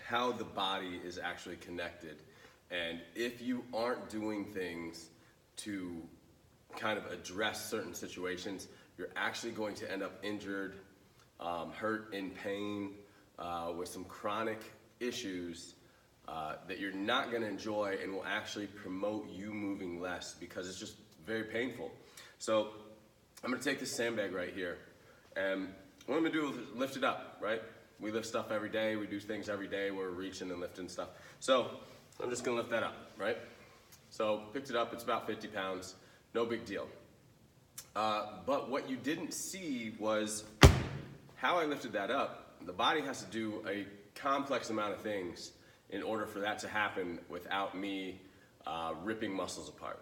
how the body is actually connected. And if you aren't doing things to kind of address certain situations, you're actually going to end up injured, hurt, in pain, with some chronic issues that you're not going to enjoy and will actually promote you moving less because it's just very painful. So I'm going to take this sandbag right here, and what I'm going to do is lift it up, right? We lift stuff every day. We do things every day. We're reaching and lifting stuff. So I'm just going to lift that up, right? So picked it up. It's about 50 pounds. No big deal. But what you didn't see was how I lifted that up. The body has to do a complex amount of things in order for that to happen without me ripping muscles apart.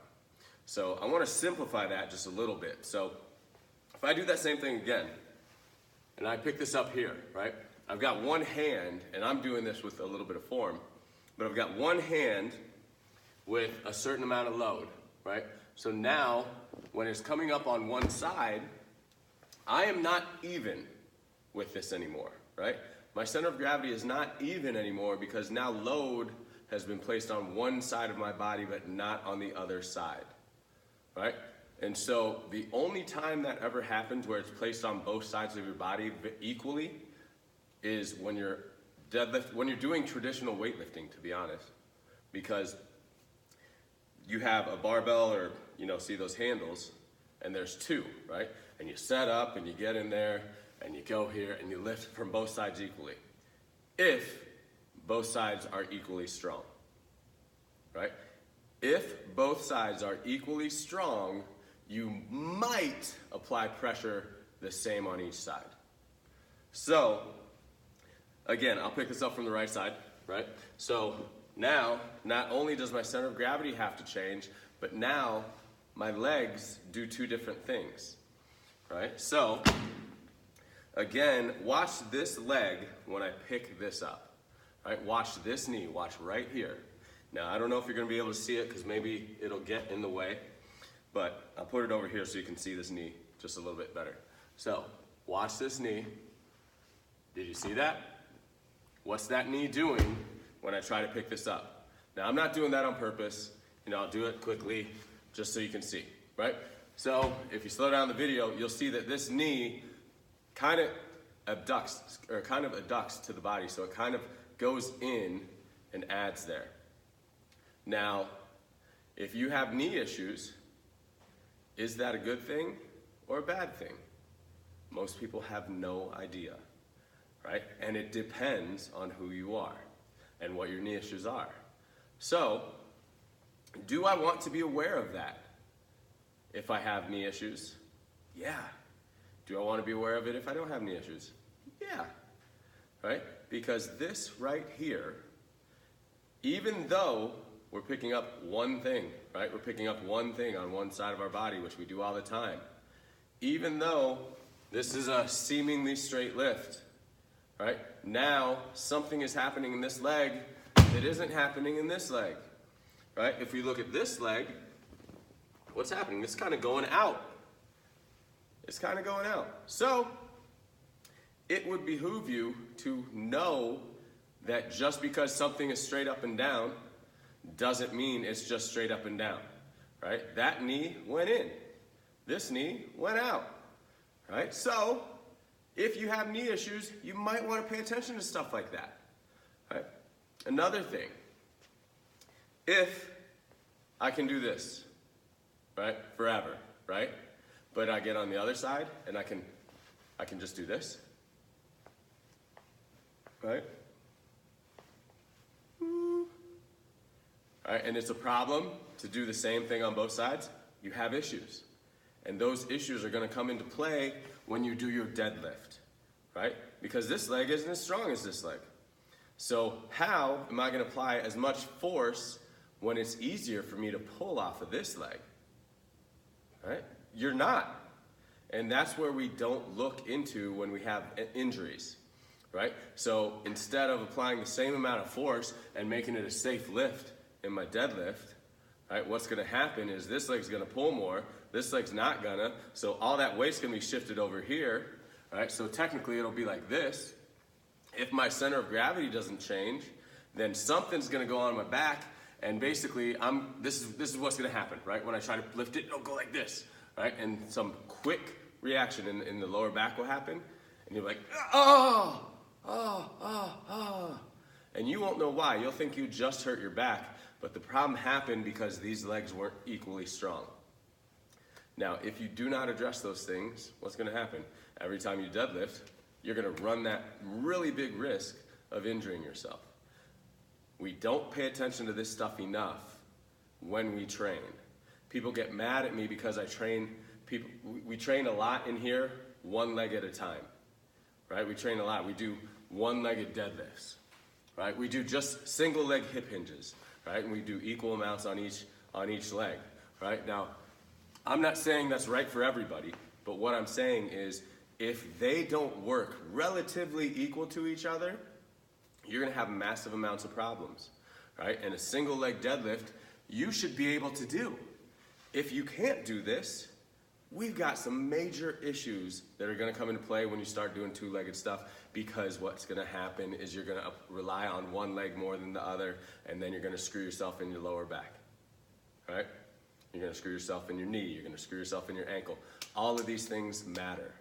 So I want to simplify that just a little bit. So if I do that same thing again, and I pick this up here, right? I've got one hand, and I'm doing this with a little bit of form, but I've got one hand with a certain amount of load, right? So now, when it's coming up on one side, I am not even with this anymore, right? My center of gravity is not even anymore because now load has been placed on one side of my body but not on the other side, right? And so the only time that ever happens where it's placed on both sides of your body equally is when you're doing traditional weightlifting, to be honest, because you have a barbell or, see those handles, and there's two, right? And you set up and you get in there and you go here and you lift from both sides equally. If both sides are equally strong, right? If both sides are equally strong, you might apply pressure the same on each side. So, again, I'll pick this up from the right side, right? So now, not only does my center of gravity have to change, but now my legs do two different things, right? So, again, watch this leg when I pick this up, right? Watch this knee, watch right here. Now, I don't know if you're gonna be able to see it because maybe it'll get in the way, but I'll put it over here so you can see this knee just a little bit better. So, watch this knee. Did you see that? What's that knee doing when I try to pick this up? Now, I'm not doing that on purpose. I'll do it quickly just so you can see, right? So, if you slow down the video, you'll see that this knee kind of adducts to the body, so it kind of goes in and adds there. Now, if you have knee issues, is that a good thing or a bad thing? Most people have no idea, right? And it depends on who you are and what your knee issues are. So, do I want to be aware of that if I have knee issues? Yeah. Do I want to be aware of it if I don't have knee issues? Yeah. Right? Because this right here, even though we're picking up one thing, right? We're picking up one thing on one side of our body, which we do all the time. Even though this is a seemingly straight lift, right? Now, something is happening in this leg that isn't happening in this leg, right? If we look at this leg, what's happening? It's kind of going out. It's kind of going out. So, it would behoove you to know that just because something is straight up and down doesn't mean it's just straight up and down, right? That knee went in. This knee went out, right? So, if you have knee issues, you might want to pay attention to stuff like that, right? Another thing, if I can do this, right, forever, right? But I get on the other side and I can just do this, right? All right, and it's a problem to do the same thing on both sides. You have issues. And those issues are going to come into play when you do your deadlift, right? Because this leg isn't as strong as this leg. So how am I going to apply as much force when it's easier for me to pull off of this leg, right? You're not. And that's where we don't look into when we have injuries, right? So instead of applying the same amount of force and making it a safe lift in my deadlift, right, what's going to happen is this leg's going to pull more, this leg's not gonna, so all that weight's going to be shifted over here, right? So technically it'll be like this, If my center of gravity doesn't change, then something's gonna go on my back, and basically this is what's gonna happen, right? When I try to lift it, it'll go like this, right? And some quick reaction in the lower back will happen, and you're like, oh, oh, oh, oh. And you won't know why. You'll think you just hurt your back, but the problem happened because these legs weren't equally strong. Now, if you do not address those things, what's gonna happen? Every time you deadlift, you're gonna run that really big risk of injuring yourself. We don't pay attention to this stuff enough when we train. People get mad at me because we train a lot in here, one leg at a time, right? We train a lot. We do one-legged deadlifts, right? We do just single leg hip hinges, right? And we do equal amounts on each leg, right? Now, I'm not saying that's right for everybody, but what I'm saying is if they don't work relatively equal to each other, you're gonna have massive amounts of problems, right? And a single leg deadlift, you should be able to do. If you can't do this, we've got some major issues that are gonna come into play when you start doing two-legged stuff, because what's gonna happen is you're gonna rely on one leg more than the other, and then you're gonna screw yourself in your lower back, right? You're gonna screw yourself in your knee, you're gonna screw yourself in your ankle. All of these things matter,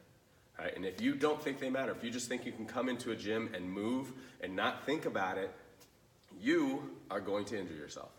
right? And if you don't think they matter, if you just think you can come into a gym and move and not think about it, you are going to injure yourself.